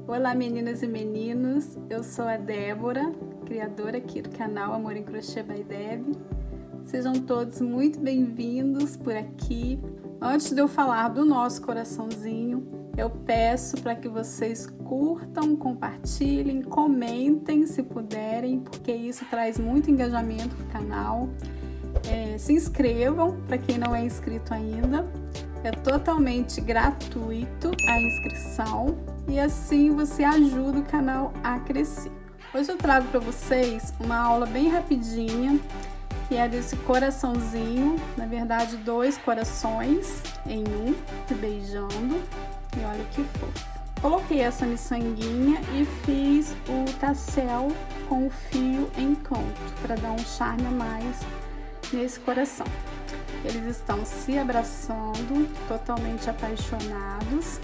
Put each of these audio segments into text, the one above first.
Olá meninas e meninos, eu sou a Débora, criadora aqui do canal Amor em Crochê by Deb. Sejam todos muito bem-vindos por aqui. Antes de eu falar do nosso coraçãozinho, eu peço para que vocês curtam, compartilhem, comentem se puderem, porque isso traz muito engajamento para o canal. Se inscrevam para quem não é inscrito ainda. É totalmente gratuito a inscrição e assim você ajuda o canal a crescer. Hoje eu trago para vocês uma aula bem rapidinha, que é desse coraçãozinho, na verdade 2 corações em um, se beijando, e olha que fofo. Coloquei essa miçanguinha e fiz o tassel com o fio em canto, para dar um charme a mais nesse coração. Eles estão se abraçando, totalmente apaixonados.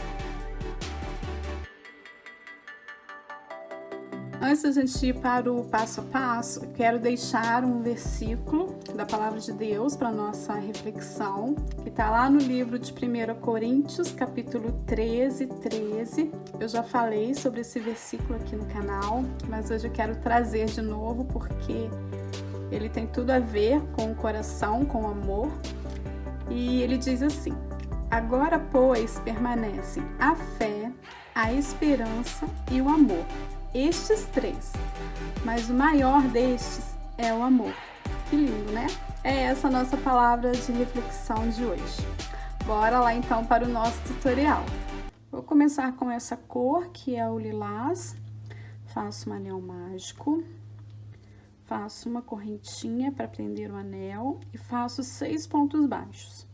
Antes da gente ir para o passo a passo, eu quero deixar um versículo da Palavra de Deus para nossa reflexão, que está lá no livro de 1 Coríntios, capítulo 13. Eu já falei sobre esse versículo aqui no canal, mas hoje eu quero trazer de novo porque ele tem tudo a ver com o coração, com o amor. E ele diz assim: agora, pois, permanecem a fé, a esperança e o amor. Estes 3, mas o maior destes é o amor. Que lindo, né? É essa a nossa palavra de reflexão de hoje. Bora lá então para o nosso tutorial. Vou começar com essa cor, que é o lilás. Faço um anel mágico. Faço uma correntinha para prender o anel e faço 6 pontos baixos.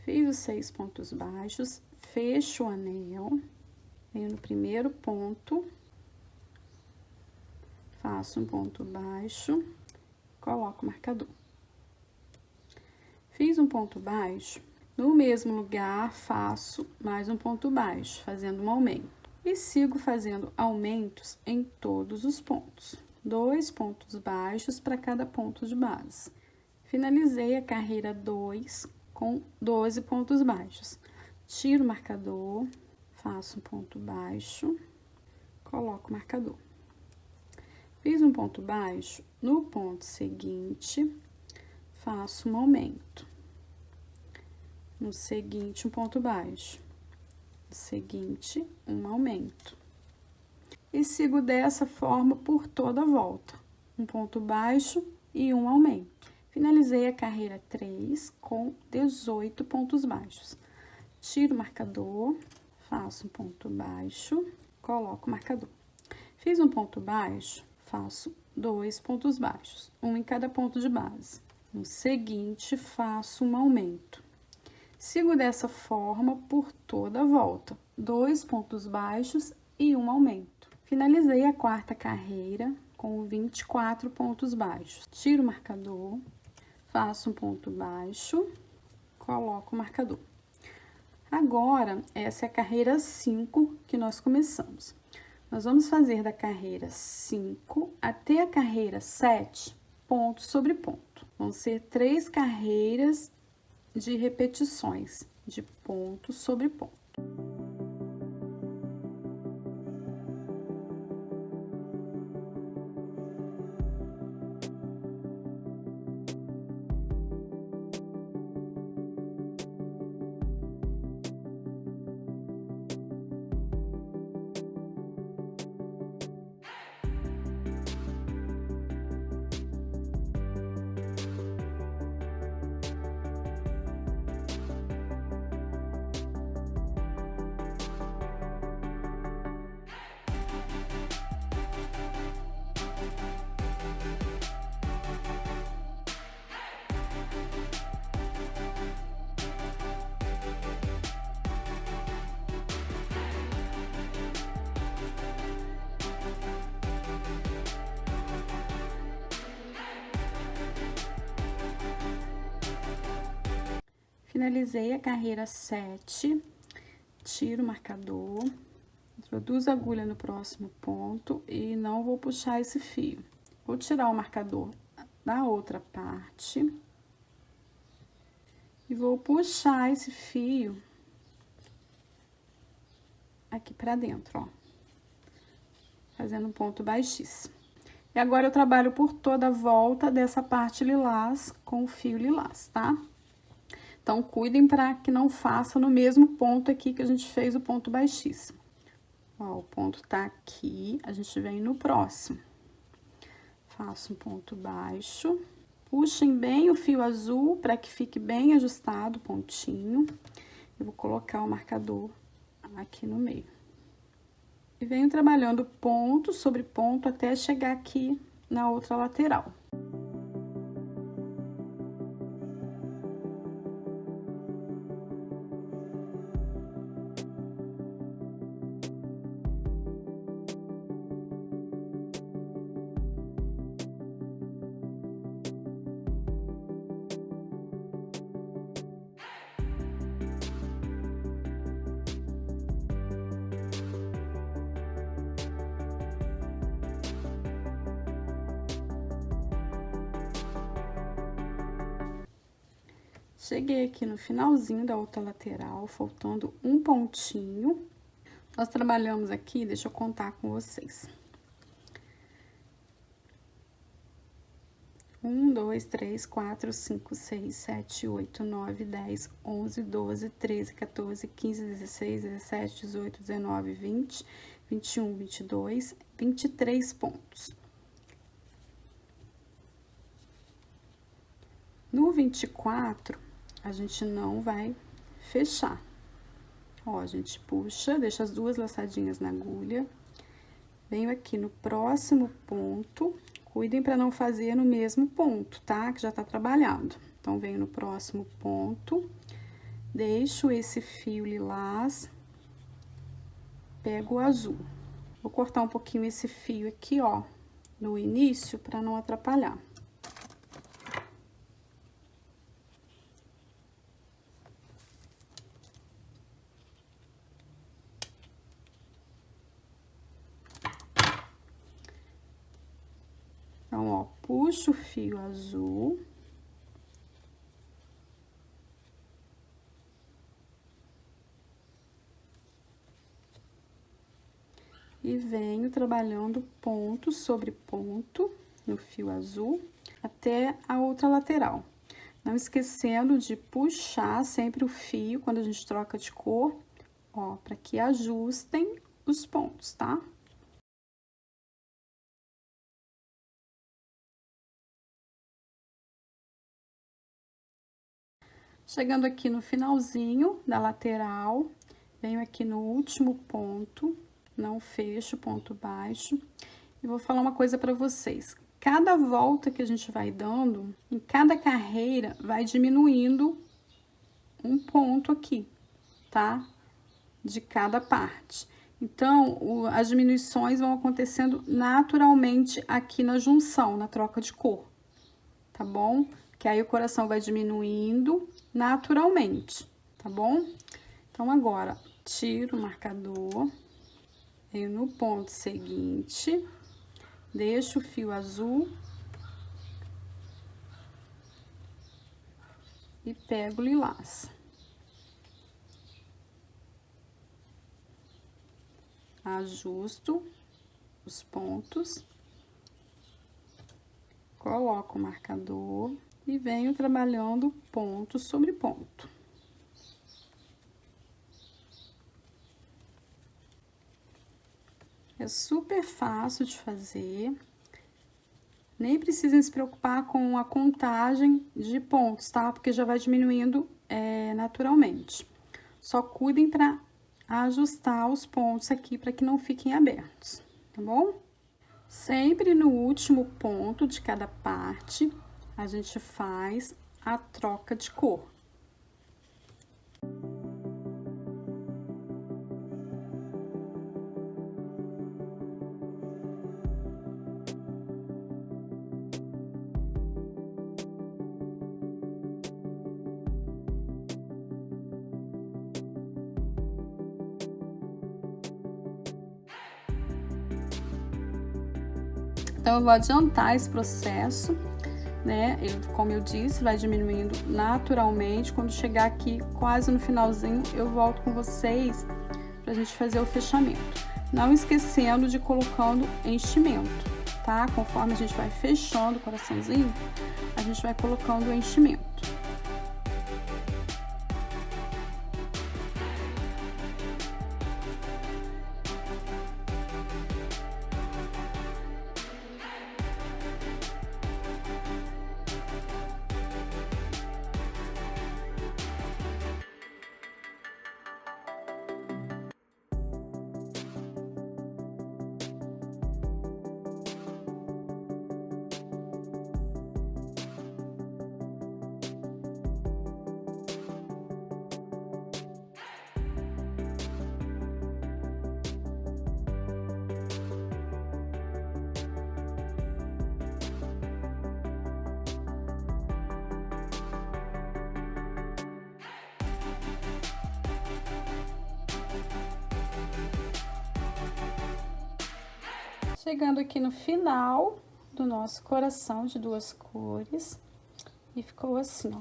Fiz os 6 pontos baixos, fecho o anel, venho no primeiro ponto, faço um ponto baixo, coloco o marcador. Fiz um ponto baixo, no mesmo lugar faço mais um ponto baixo, fazendo um aumento. E sigo fazendo aumentos em todos os pontos. 2 pontos baixos para cada ponto de base. Finalizei a carreira 2 com 12 pontos baixos. Tiro o marcador, faço um ponto baixo, coloco o marcador. Fiz um ponto baixo, no ponto seguinte, faço um aumento. No seguinte, um ponto baixo. No seguinte, um aumento. E sigo dessa forma por toda a volta. Um ponto baixo e um aumento. Finalizei a carreira 3 com 18 pontos baixos. Tiro o marcador, faço um ponto baixo, coloco o marcador. Fiz um ponto baixo, faço 2 pontos baixos, um em cada ponto de base. No seguinte, faço um aumento. Sigo dessa forma por toda a volta, 2 pontos baixos e um aumento. Finalizei a 4ª carreira com 24 pontos baixos. Tiro o marcador, faço um ponto baixo, coloco o marcador. Agora, essa é a carreira 5 que nós começamos. Nós vamos fazer da carreira 5 até a carreira 7, ponto sobre ponto. Vão ser 3 carreiras de repetições, de ponto sobre ponto. Finalizei a carreira 7, tiro o marcador, introduzo a agulha no próximo ponto e não vou puxar esse fio. Vou tirar o marcador da outra parte E vou puxar esse fio aqui pra dentro, ó. Fazendo um ponto baixíssimo. E agora eu trabalho por toda a volta dessa parte lilás com o fio lilás, tá? Então, cuidem para que não faça no mesmo ponto aqui que a gente fez o ponto baixíssimo. Ó, o ponto tá aqui, a gente vem no próximo. Faço um ponto baixo. Puxem bem o fio azul para que fique bem ajustado o pontinho. Eu vou colocar o marcador aqui no meio. E venho trabalhando ponto sobre ponto até chegar aqui na outra lateral. Cheguei aqui no finalzinho da outra lateral, faltando um pontinho. Nós trabalhamos aqui, deixa eu contar com vocês. 1, 2, 3, 4, 5, 6, 7, 8, 9, 10, 11, 12, 13, 14, 15, 16, 17, 18, 19, 20, 21, 22, 23 pontos. No 24, a gente não vai fechar. Ó, a gente puxa, deixa as duas laçadinhas na agulha. Venho aqui no próximo ponto. Cuidem para não fazer no mesmo ponto, tá? Que já tá trabalhado. Então, venho no próximo ponto. Deixo esse fio lilás. Pego o azul. Vou cortar um pouquinho esse fio aqui, ó, no início, para não atrapalhar. Então, ó, puxo o fio azul. E venho trabalhando ponto sobre ponto no fio azul até a outra lateral. Não esquecendo de puxar sempre o fio quando a gente troca de cor, ó, para que ajustem os pontos, tá? Chegando aqui no finalzinho da lateral, venho aqui no último ponto, não fecho, ponto baixo, e vou falar uma coisa para vocês. Cada volta que a gente vai dando, em cada carreira, vai diminuindo um ponto aqui, tá? De cada parte. Então, as diminuições vão acontecendo naturalmente aqui na junção, na troca de cor, tá bom? Que aí o coração vai diminuindo naturalmente, tá bom? Então, agora, tiro o marcador, venho no ponto seguinte, deixo o fio azul e pego o lilás. Ajusto os pontos, coloco o marcador e venho trabalhando ponto sobre ponto. É super fácil de fazer, nem precisam se preocupar com a contagem de pontos, tá? Porque já vai diminuindo naturalmente. Só cuidem para ajustar os pontos aqui para que não fiquem abertos, tá bom? Sempre no último ponto de cada parte, a gente faz a troca de cor. Então, eu vou adiantar esse processo. né? Ele, como eu disse, vai diminuindo naturalmente. Quando chegar aqui quase no finalzinho, eu volto com vocês pra gente fazer o fechamento. Não esquecendo de colocando enchimento, tá? Conforme a gente vai fechando o coraçãozinho, a gente vai colocando o enchimento. Chegando aqui no final do nosso coração de duas cores, e ficou assim, ó.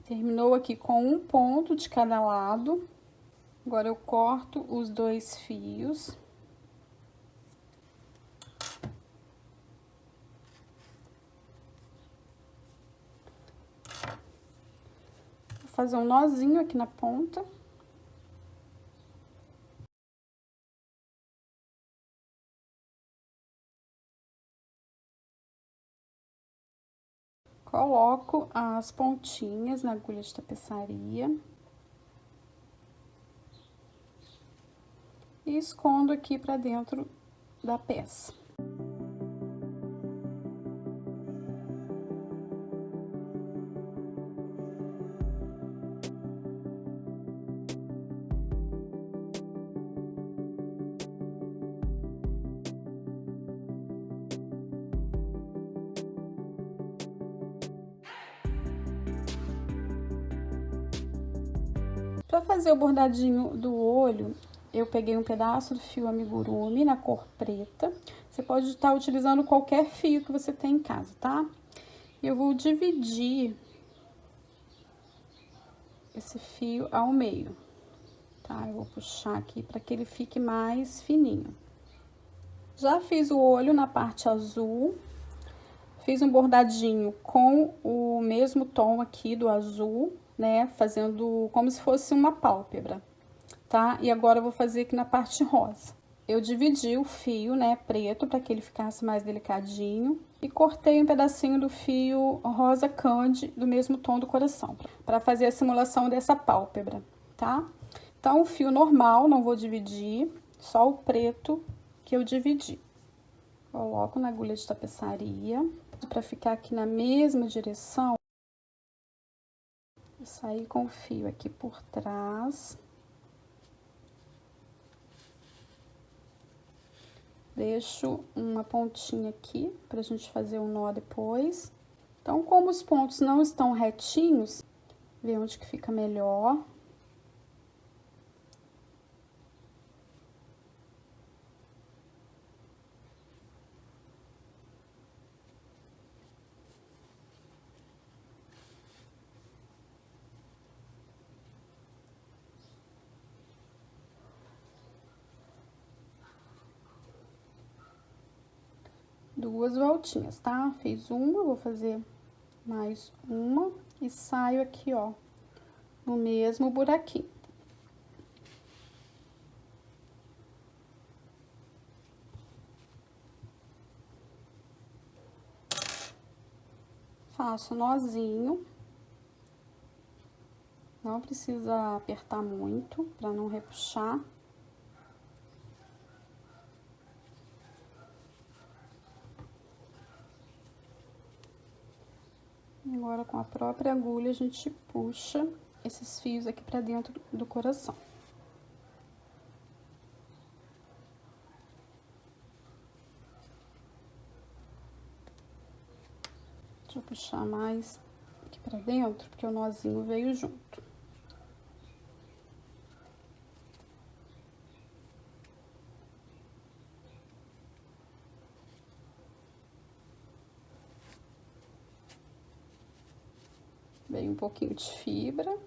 Terminou aqui com um ponto de cada lado. Agora eu corto os 2 fios. Vou fazer um nozinho aqui na ponta. Coloco as pontinhas na agulha de tapeçaria. E escondo aqui pra dentro da peça. Para fazer o bordadinho do olho, eu peguei um pedaço do fio amigurumi na cor preta. Você pode estar utilizando qualquer fio que você tem em casa, tá? Eu vou dividir esse fio ao meio, tá? Eu vou puxar aqui para que ele fique mais fininho. Já fiz o olho na parte azul. Fiz um bordadinho com o mesmo tom aqui do azul, né? Fazendo como se fosse uma pálpebra, tá? E agora eu vou fazer aqui na parte rosa. Eu dividi o fio, né, preto, para que ele ficasse mais delicadinho. E cortei um pedacinho do fio rosa candy, do mesmo tom do coração, para fazer a simulação dessa pálpebra, tá? Então, o fio normal, não vou dividir, só o preto que eu dividi. Coloco na agulha de tapeçaria, para ficar aqui na mesma direção. E sair com o fio aqui por trás. Deixo uma pontinha aqui, pra gente fazer um nó depois. Então, como os pontos não estão retinhos, vê onde que fica melhor. Duas voltinhas, tá? Fiz uma, vou fazer mais uma e saio aqui, ó, no mesmo buraquinho. Faço nozinho. Não precisa apertar muito para não repuxar. Agora, com a própria agulha, a gente puxa esses fios aqui pra dentro do coração. Deixa eu puxar mais aqui pra dentro, porque o nozinho veio junto. Vem um pouquinho de fibra.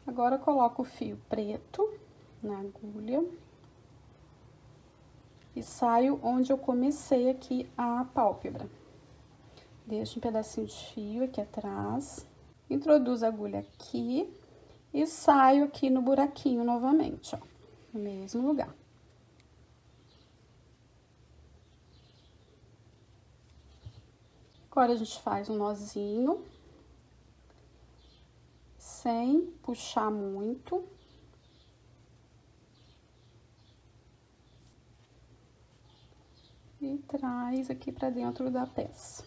Agora, eu coloco o fio preto na agulha e saio onde eu comecei aqui a pálpebra. Deixo um pedacinho de fio aqui atrás, introduzo a agulha aqui e saio aqui no buraquinho novamente, ó, no mesmo lugar. Agora, a gente faz um nozinho, sem puxar muito. E traz aqui pra dentro da peça.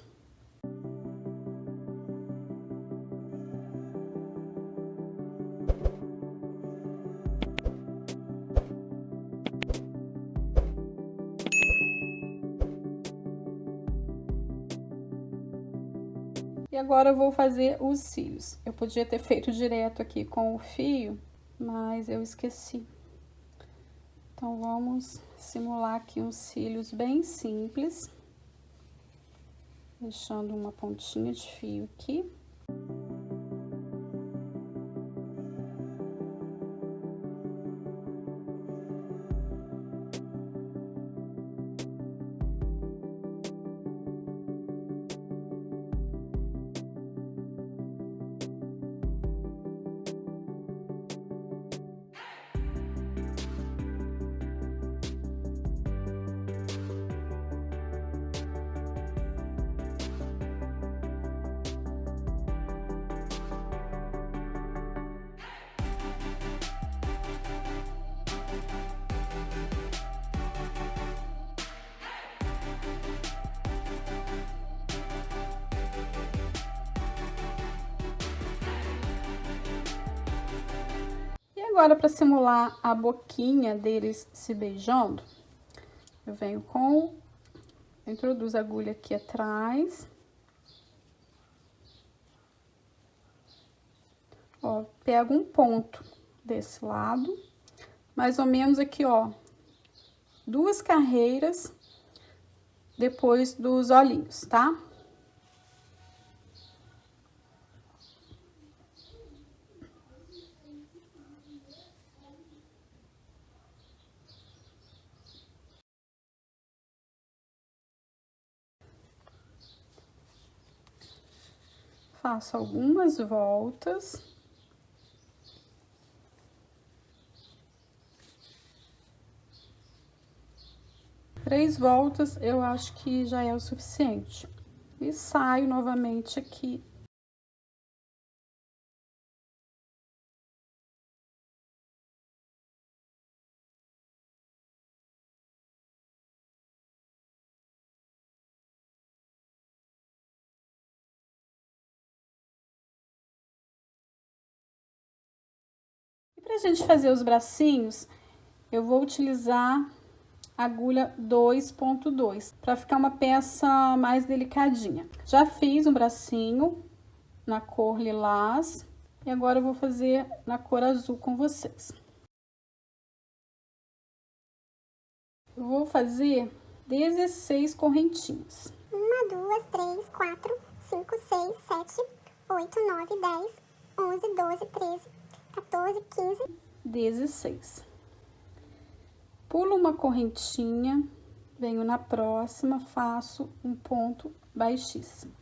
E agora eu vou fazer os cílios. Eu podia ter feito direto aqui com o fio, mas eu esqueci. Então, vamos simular aqui uns cílios bem simples. Deixando uma pontinha de fio aqui. Agora, para simular a boquinha deles se beijando, eu venho introduzo a agulha aqui atrás. Ó, pego um ponto desse lado, mais ou menos aqui, ó, 2 carreiras depois dos olhinhos, tá? Faço algumas voltas. Três voltas eu acho que já é o suficiente. E saio novamente aqui. E pra gente fazer os bracinhos, eu vou utilizar agulha 2.2 para ficar uma peça mais delicadinha. Já fiz um bracinho na cor lilás e agora eu vou fazer na cor azul com vocês. Eu vou fazer 16 correntinhas. 1, 2, 3, 4, 5, 6, 7, 8, 9, 10, 11, 12, 13, 14, 15, 16. Pulo uma correntinha, venho na próxima, faço um ponto baixíssimo.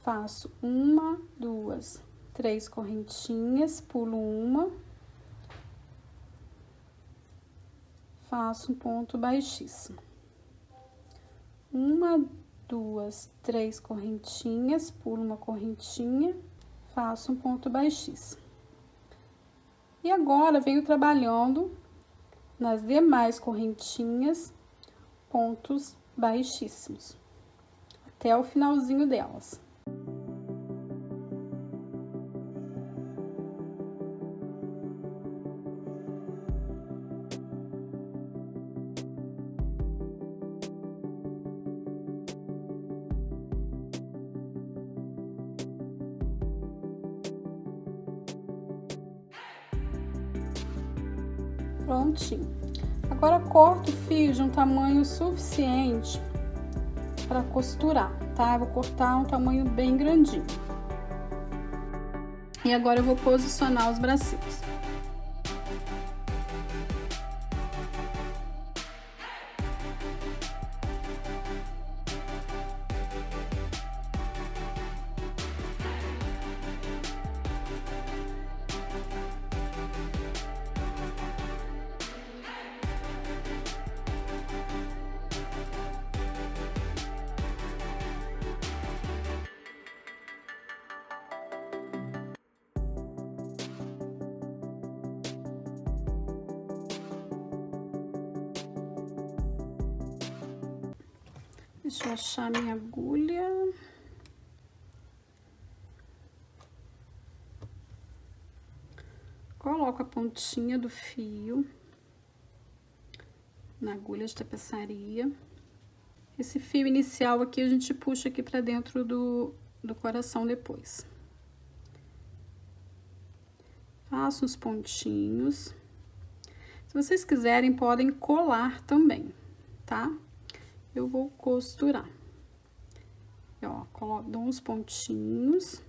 Faço 1, 2, 3 correntinhas, pulo uma, faço um ponto baixíssimo. 1, 2, 3 correntinhas, pulo uma correntinha, faço um ponto baixíssimo. E agora, venho trabalhando nas demais correntinhas, pontos baixíssimos, até o finalzinho delas. Prontinho. Agora corto o fio de um tamanho suficiente para costurar, tá? Eu vou cortar um tamanho bem grandinho. E agora eu vou posicionar os bracinhos. Deixa eu achar minha agulha. Coloco a pontinha do fio na agulha de tapeçaria. Esse fio inicial aqui a gente puxa aqui pra dentro do coração depois. Faço os pontinhos. Se vocês quiserem, podem colar também, tá? Eu vou costurar. E, ó, dou uns pontinhos.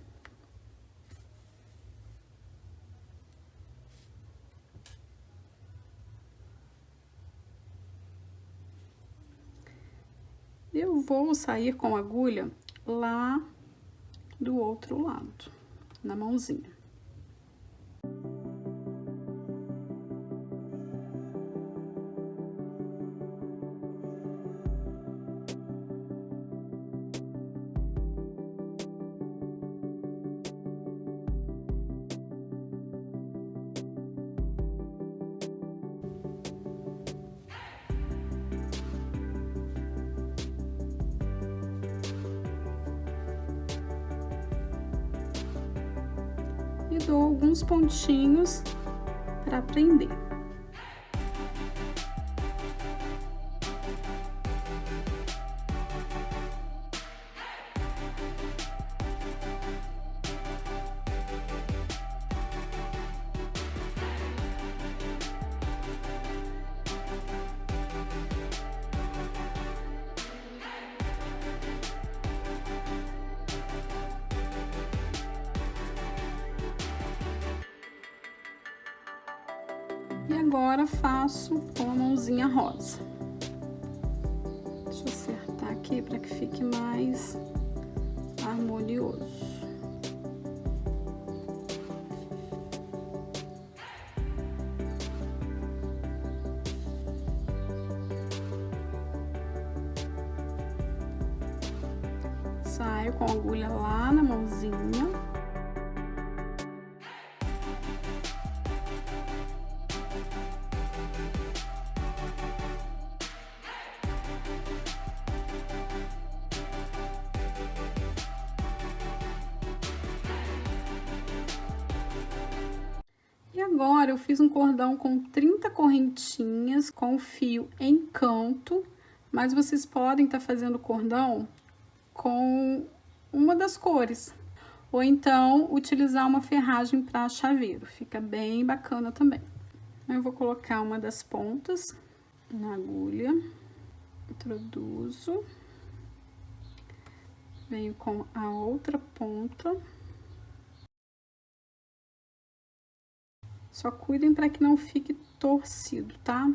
Eu vou sair com a agulha lá do outro lado, na mãozinha. E dou alguns pontinhos para prender. E agora faço com a mãozinha rosa. Deixa eu acertar aqui para que fique mais harmonioso. Saio com a agulha lá na mãozinha. E agora eu fiz um cordão com 30 correntinhas com fio em canto, mas vocês podem estar fazendo cordão com uma das cores, ou então utilizar uma ferragem para chaveiro, fica bem bacana também. Eu vou colocar uma das pontas na agulha, introduzo, venho com a outra ponta. Só cuidem para que não fique torcido, tá?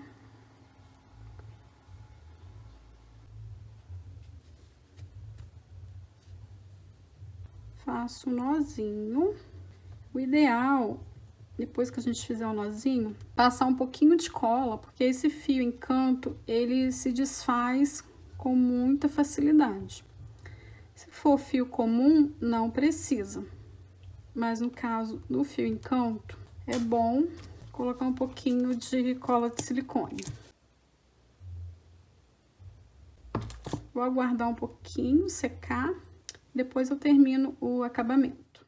Faço um nozinho. O ideal, depois que a gente fizer o nozinho, passar um pouquinho de cola, porque esse fio em canto, ele se desfaz com muita facilidade. Se for fio comum, não precisa. Mas no caso do fio em canto, é bom colocar um pouquinho de cola de silicone. Vou aguardar um pouquinho secar, depois eu termino o acabamento.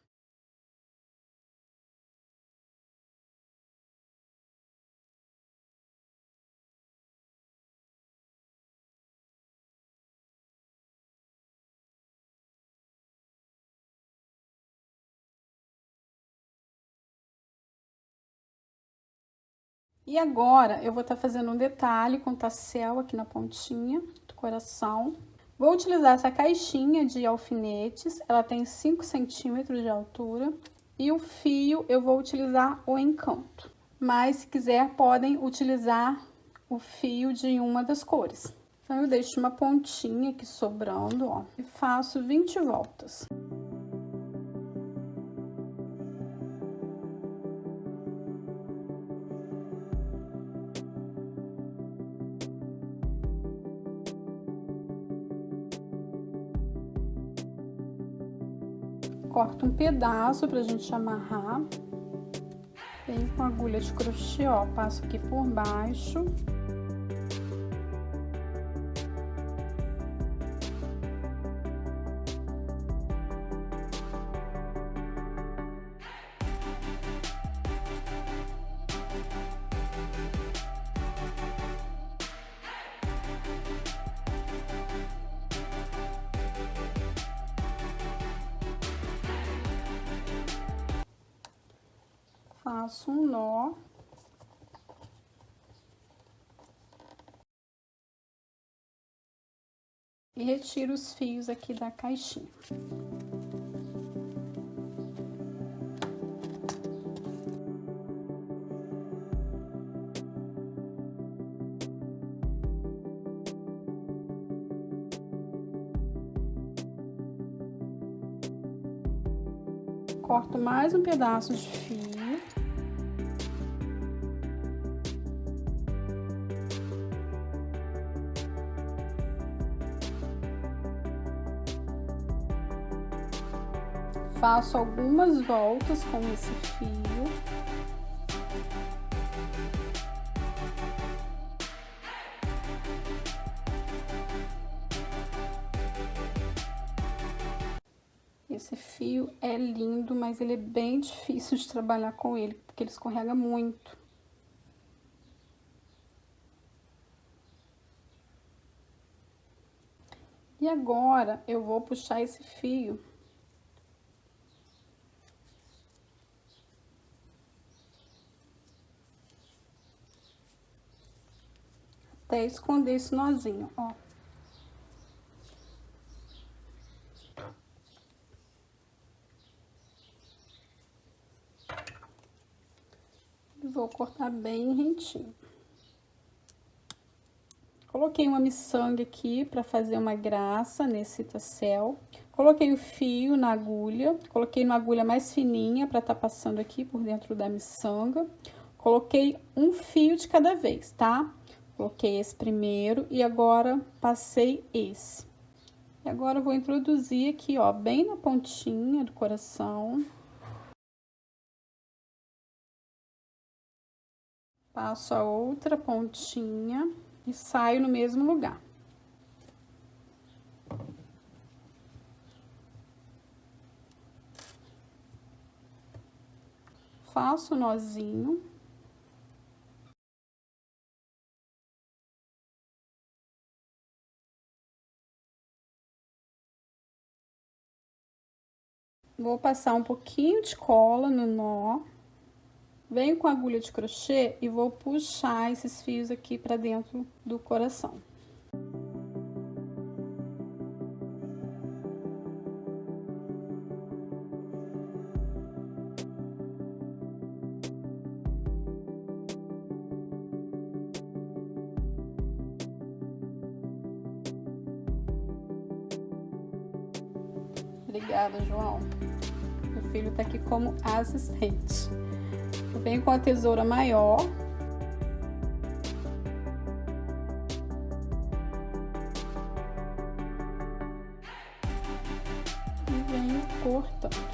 E agora, eu vou estar fazendo um detalhe com tassel aqui na pontinha do coração. Vou utilizar essa caixinha de alfinetes, ela tem 5 centímetros de altura. E o fio, eu vou utilizar o Encanto. Mas, se quiser, podem utilizar o fio de uma das cores. Então, eu deixo uma pontinha aqui sobrando, ó, e faço 20 voltas. Corto um pedaço pra gente amarrar. Venho com a agulha de crochê, ó, passo aqui por baixo. Faço um nó. E retiro os fios aqui da caixinha. Corto mais um pedaço de fio. Faço algumas voltas com esse fio. Esse fio é lindo, mas ele é bem difícil de trabalhar com ele, porque ele escorrega muito. E agora, eu vou puxar esse fio até esconder esse nozinho, ó. Vou cortar bem rentinho. Coloquei uma miçanga aqui para fazer uma graça nesse tassel. Coloquei o fio na agulha, coloquei uma agulha mais fininha para estar passando aqui por dentro da miçanga. Coloquei um fio de cada vez, tá? Coloquei esse primeiro e agora passei esse. E agora eu vou introduzir aqui, ó, bem na pontinha do coração. Passo a outra pontinha e saio no mesmo lugar. Faço o nozinho. Vou passar um pouquinho de cola no nó. Venho com a agulha de crochê e vou puxar esses fios aqui pra dentro do coração. Obrigada, João. Meu filho tá aqui como assistente. Eu venho com a tesoura maior. E venho cortando.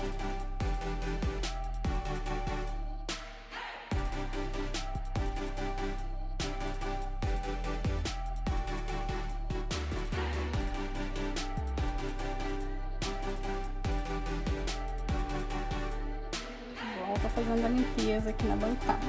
Tá fazendo a limpeza aqui na bancada.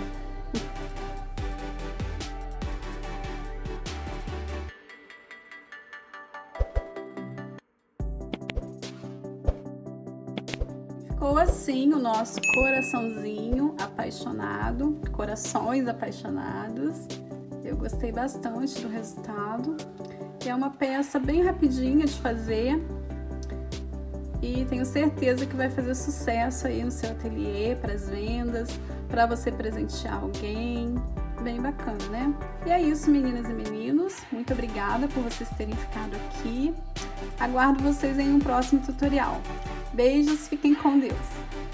Ficou assim. assim o nosso coraçãozinho apaixonado, corações apaixonados. Eu gostei bastante do resultado. É uma peça bem rapidinha de fazer e tenho certeza que vai fazer sucesso aí no seu ateliê, para as vendas, para você presentear alguém. Bem bacana, né? E é isso, meninas e meninos. Muito obrigada por vocês terem ficado aqui. Aguardo vocês em um próximo tutorial. Beijos, fiquem com Deus!